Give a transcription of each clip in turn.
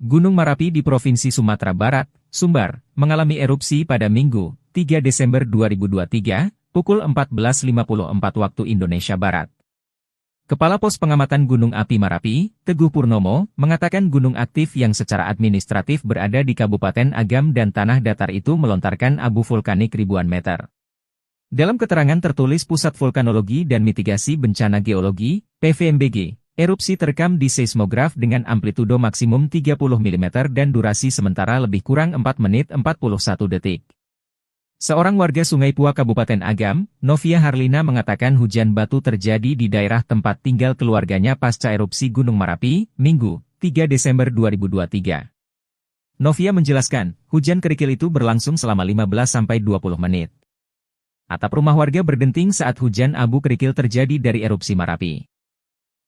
Gunung Merapi di Provinsi Sumatera Barat, Sumbar, mengalami erupsi pada Minggu, 3 Desember 2023, pukul 14.54 waktu Indonesia Barat. Kepala Pos Pengamatan Gunung Api Merapi, Teguh Purnomo, mengatakan gunung aktif yang secara administratif berada di Kabupaten Agam dan tanah datar itu melontarkan abu vulkanik ribuan meter. Dalam keterangan tertulis Pusat Vulkanologi dan Mitigasi Bencana Geologi, PVMBG, erupsi terekam di seismograf dengan amplitudo maksimum 30 mm dan durasi sementara lebih kurang 4 menit 41 detik. Seorang warga Sungai Pua Kabupaten Agam, Novia Harlina mengatakan hujan batu terjadi di daerah tempat tinggal keluarganya pasca erupsi Gunung Merapi, Minggu, 3 Desember 2023. Novia menjelaskan, hujan kerikil itu berlangsung selama 15-20 menit. Atap rumah warga berdenting saat hujan abu kerikil terjadi dari erupsi Merapi.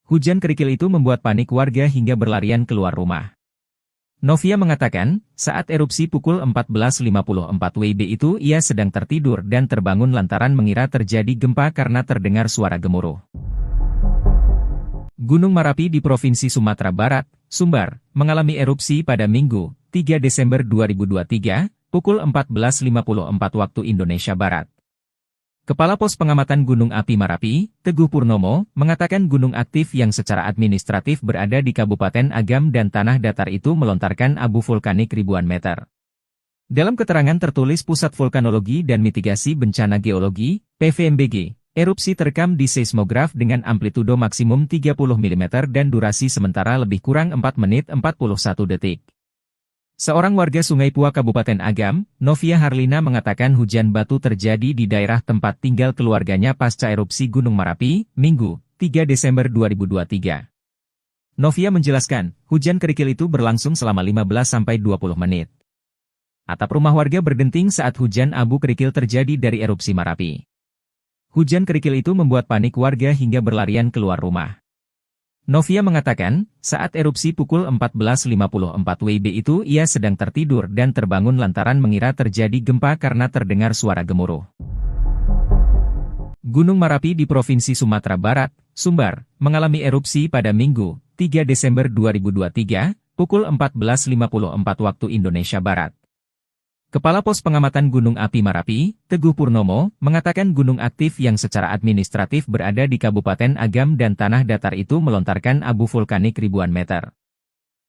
Hujan kerikil itu membuat panik warga hingga berlarian keluar rumah. Novia mengatakan, saat erupsi pukul 14.54 WIB itu ia sedang tertidur dan terbangun lantaran mengira terjadi gempa karena terdengar suara gemuruh. Gunung Merapi di Provinsi Sumatera Barat, Sumbar, mengalami erupsi pada Minggu, 3 Desember 2023, pukul 14.54 waktu Indonesia Barat. Kepala Pos Pengamatan Gunung Api Merapi, Teguh Purnomo, mengatakan gunung aktif yang secara administratif berada di Kabupaten Agam dan tanah datar itu melontarkan abu vulkanik ribuan meter. Dalam keterangan tertulis Pusat Vulkanologi dan Mitigasi Bencana Geologi, PVMBG, erupsi terekam di seismograf dengan amplitudo maksimum 30 mm dan durasi sementara lebih kurang 4 menit 41 detik. Seorang warga Sungai Pua Kabupaten Agam, Novia Harlina mengatakan hujan batu terjadi di daerah tempat tinggal keluarganya pasca erupsi Gunung Merapi, Minggu, 3 Desember 2023. Novia menjelaskan, hujan kerikil itu berlangsung selama 15-20 menit. Atap rumah warga berdenting saat hujan abu kerikil terjadi dari erupsi Merapi. Hujan kerikil itu membuat panik warga hingga berlarian keluar rumah. Novia mengatakan, saat erupsi pukul 14.54 WIB itu ia sedang tertidur dan terbangun lantaran mengira terjadi gempa karena terdengar suara gemuruh. Gunung Merapi di Provinsi Sumatera Barat, Sumbar, mengalami erupsi pada Minggu, 3 Desember 2023, pukul 14.54 waktu Indonesia Barat. Kepala Pos Pengamatan Gunung Api Merapi, Teguh Purnomo, mengatakan gunung aktif yang secara administratif berada di Kabupaten Agam dan tanah datar itu melontarkan abu vulkanik ribuan meter.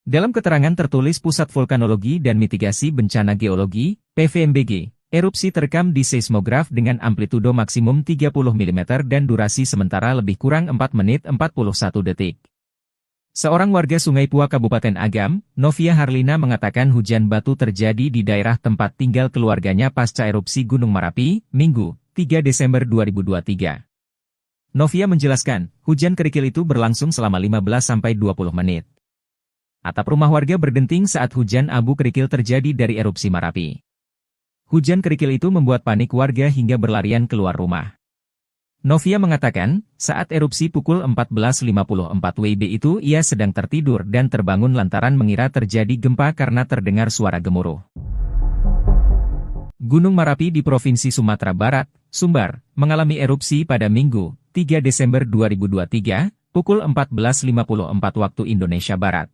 Dalam keterangan tertulis Pusat Vulkanologi dan Mitigasi Bencana Geologi, PVMBG, erupsi terekam di seismograf dengan amplitudo maksimum 30 mm dan durasi sementara lebih kurang 4 menit 41 detik. Seorang warga Sungai Pua Kabupaten Agam, Novia Harlina mengatakan hujan batu terjadi di daerah tempat tinggal keluarganya pasca erupsi Gunung Merapi, Minggu, 3 Desember 2023. Novia menjelaskan, hujan kerikil itu berlangsung selama 15-20 menit. Atap rumah warga berdenting saat hujan abu kerikil terjadi dari erupsi Merapi. Hujan kerikil itu membuat panik warga hingga berlarian keluar rumah. Novia mengatakan, saat erupsi pukul 14.54 WIB itu ia sedang tertidur dan terbangun lantaran mengira terjadi gempa karena terdengar suara gemuruh. Gunung Merapi di Provinsi Sumatera Barat, Sumbar, mengalami erupsi pada Minggu, 3 Desember 2023, pukul 14.54 waktu Indonesia Barat.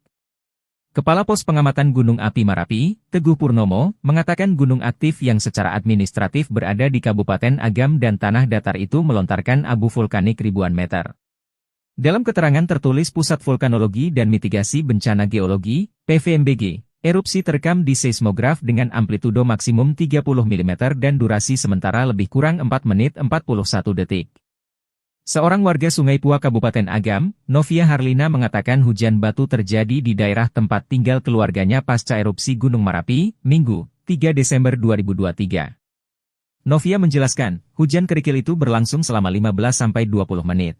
Kepala Pos Pengamatan Gunung Api Merapi, Teguh Purnomo, mengatakan gunung aktif yang secara administratif berada di Kabupaten Agam dan tanah datar itu melontarkan abu vulkanik ribuan meter. Dalam keterangan tertulis Pusat Vulkanologi dan Mitigasi Bencana Geologi, PVMBG, erupsi terekam di seismograf dengan amplitudo maksimum 30 mm dan durasi sementara lebih kurang 4 menit 41 detik. Seorang warga Sungai Pua Kabupaten Agam, Novia Harlina mengatakan hujan batu terjadi di daerah tempat tinggal keluarganya pasca erupsi Gunung Merapi, Minggu, 3 Desember 2023. Novia menjelaskan, hujan kerikil itu berlangsung selama 15-20 menit.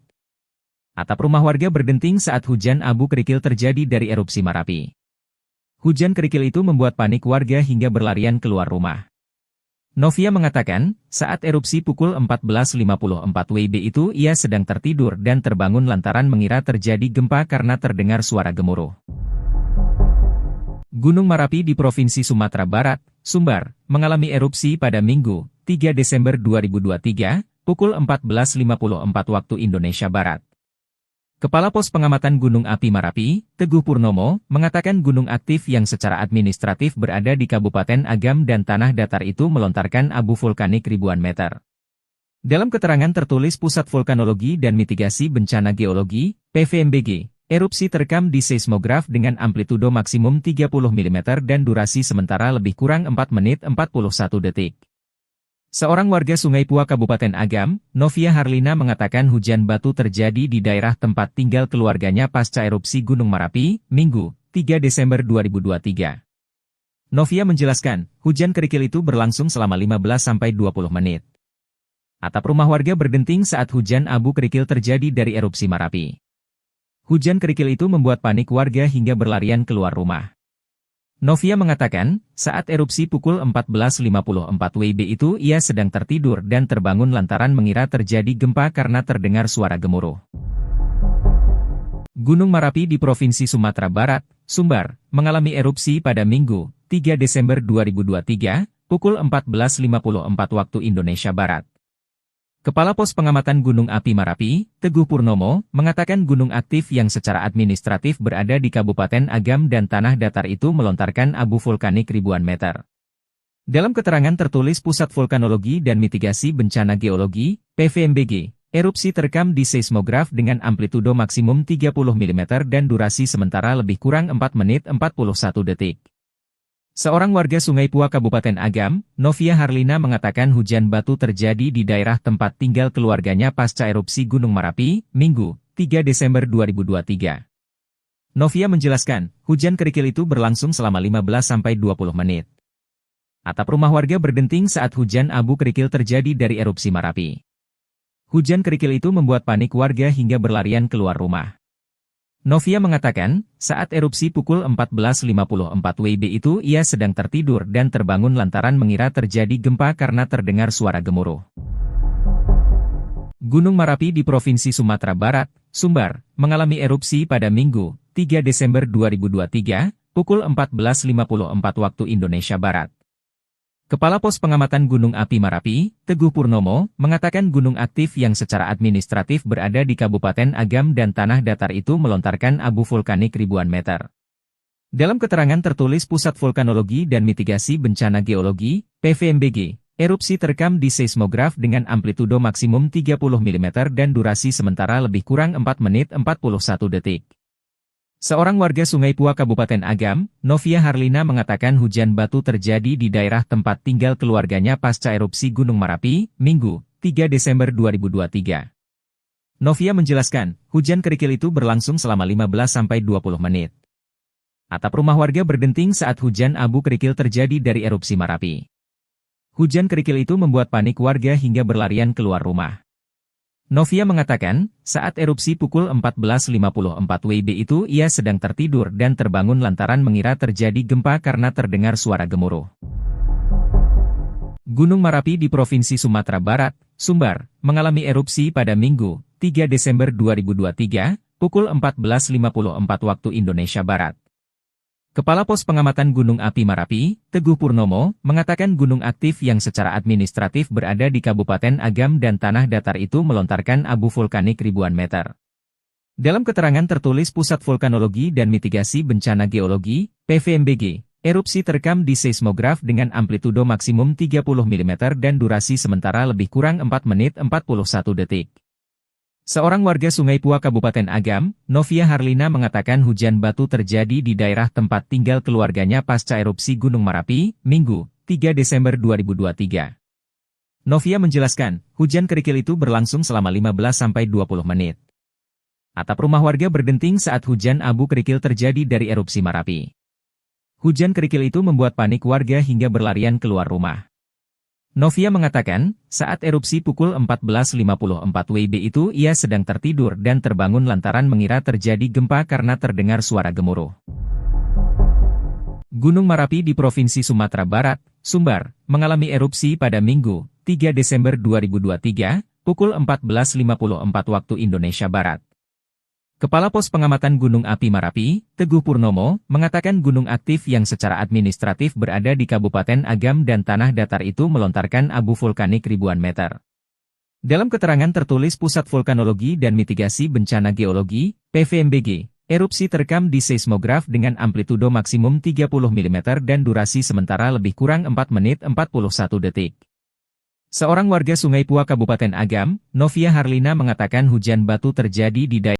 Atap rumah warga berdenting saat hujan abu kerikil terjadi dari erupsi Merapi. Hujan kerikil itu membuat panik warga hingga berlarian keluar rumah. Novia mengatakan, saat erupsi pukul 14.54 WIB itu ia sedang tertidur dan terbangun lantaran mengira terjadi gempa karena terdengar suara gemuruh. Gunung Merapi di Provinsi Sumatera Barat, Sumbar, mengalami erupsi pada Minggu, 3 Desember 2023, pukul 14.54 waktu Indonesia Barat. Kepala Pos Pengamatan Gunung Api Marapi, Teguh Purnomo, mengatakan gunung aktif yang secara administratif berada di Kabupaten Agam dan tanah datar itu melontarkan abu vulkanik ribuan meter. Dalam keterangan tertulis Pusat Vulkanologi dan Mitigasi Bencana Geologi, PVMBG, erupsi terekam di seismograf dengan amplitudo maksimum 30 mm dan durasi sementara lebih kurang 4 menit 41 detik. Seorang warga Sungai Pua Kabupaten Agam, Novia Harlina mengatakan hujan batu terjadi di daerah tempat tinggal keluarganya pasca erupsi Gunung Marapi, Minggu, 3 Desember 2023. Novia menjelaskan, hujan kerikil itu berlangsung selama 15-20 menit. Atap rumah warga berdenting saat hujan abu kerikil terjadi dari erupsi Marapi. Hujan kerikil itu membuat panik warga hingga berlarian keluar rumah. Novia mengatakan, saat erupsi pukul 14.54 WIB itu ia sedang tertidur dan terbangun lantaran mengira terjadi gempa karena terdengar suara gemuruh. Gunung Marapi di Provinsi Sumatera Barat, Sumbar, mengalami erupsi pada Minggu, 3 Desember 2023, pukul 14.54 waktu Indonesia Barat. Kepala Pos Pengamatan Gunung Api Marapi, Teguh Purnomo, mengatakan gunung aktif yang secara administratif berada di Kabupaten Agam dan tanah datar itu melontarkan abu vulkanik ribuan meter. Dalam keterangan tertulis Pusat Vulkanologi dan Mitigasi Bencana Geologi, PVMBG, erupsi terekam di seismograf dengan amplitudo maksimum 30 mm dan durasi sementara lebih kurang 4 menit 41 detik. Seorang warga Sungai Pua Kabupaten Agam, Novia Harlina mengatakan hujan batu terjadi di daerah tempat tinggal keluarganya pasca erupsi Gunung Marapi, Minggu, 3 Desember 2023. Novia menjelaskan, hujan kerikil itu berlangsung selama 15-20 menit. Atap rumah warga berdenting saat hujan abu kerikil terjadi dari erupsi Marapi. Hujan kerikil itu membuat panik warga hingga berlarian keluar rumah. Novia mengatakan, saat erupsi pukul 14.54 WIB itu ia sedang tertidur dan terbangun lantaran mengira terjadi gempa karena terdengar suara gemuruh. Gunung Marapi di Provinsi Sumatera Barat, Sumbar, mengalami erupsi pada Minggu, 3 Desember 2023, pukul 14.54 waktu Indonesia Barat. Kepala Pos Pengamatan Gunung Api Marapi, Teguh Purnomo, mengatakan gunung aktif yang secara administratif berada di Kabupaten Agam dan tanah datar itu melontarkan abu vulkanik ribuan meter. Dalam keterangan tertulis Pusat Vulkanologi dan Mitigasi Bencana Geologi, PVMBG, erupsi terekam di seismograf dengan amplitudo maksimum 30 mm dan durasi sementara lebih kurang 4 menit 41 detik. Seorang warga Sungai Pua Kabupaten Agam, Novia Harlina mengatakan hujan batu terjadi di daerah tempat tinggal keluarganya pasca erupsi Gunung Marapi, Minggu, 3 Desember 2023. Novia menjelaskan, hujan kerikil itu berlangsung selama 15-20 menit. Atap rumah warga berdenting saat hujan abu kerikil terjadi dari erupsi Marapi. Hujan kerikil itu membuat panik warga hingga berlarian keluar rumah. Novia mengatakan, saat erupsi pukul 14.54 WIB itu ia sedang tertidur dan terbangun lantaran mengira terjadi gempa karena terdengar suara gemuruh. Gunung Marapi di Provinsi Sumatera Barat, Sumbar, mengalami erupsi pada Minggu, 3 Desember 2023, pukul 14.54 waktu Indonesia Barat. Kepala Pos Pengamatan Gunung Api Marapi, Teguh Purnomo, mengatakan gunung aktif yang secara administratif berada di Kabupaten Agam dan tanah datar itu melontarkan abu vulkanik ribuan meter. Dalam keterangan tertulis Pusat Vulkanologi dan Mitigasi Bencana Geologi, PVMBG, erupsi terekam di seismograf dengan amplitudo maksimum 30 mm dan durasi sementara lebih kurang 4 menit 41 detik. Seorang warga Sungai Pua Kabupaten Agam, Novia Harlina mengatakan hujan batu terjadi di daerah tempat tinggal keluarganya pasca erupsi Gunung Marapi, Minggu, 3 Desember 2023. Novia menjelaskan, hujan kerikil itu berlangsung selama 15-20 menit. Atap rumah warga berdenting saat hujan abu kerikil terjadi dari erupsi Marapi. Hujan kerikil itu membuat panik warga hingga berlarian keluar rumah. Novia mengatakan, saat erupsi pukul 14.54 WIB itu ia sedang tertidur dan terbangun lantaran mengira terjadi gempa karena terdengar suara gemuruh. Gunung Marapi di Provinsi Sumatera Barat, Sumbar, mengalami erupsi pada Minggu, 3 Desember 2023, pukul 14.54 waktu Indonesia Barat. Kepala Pos Pengamatan Gunung Api Marapi, Teguh Purnomo, mengatakan gunung aktif yang secara administratif berada di Kabupaten Agam dan tanah datar itu melontarkan abu vulkanik ribuan meter. Dalam keterangan tertulis Pusat Vulkanologi dan Mitigasi Bencana Geologi, PVMBG, erupsi terekam di seismograf dengan amplitudo maksimum 30 mm dan durasi sementara lebih kurang 4 menit 41 detik. Seorang warga Sungai Pua Kabupaten Agam, Novia Harlina mengatakan hujan batu terjadi di daerah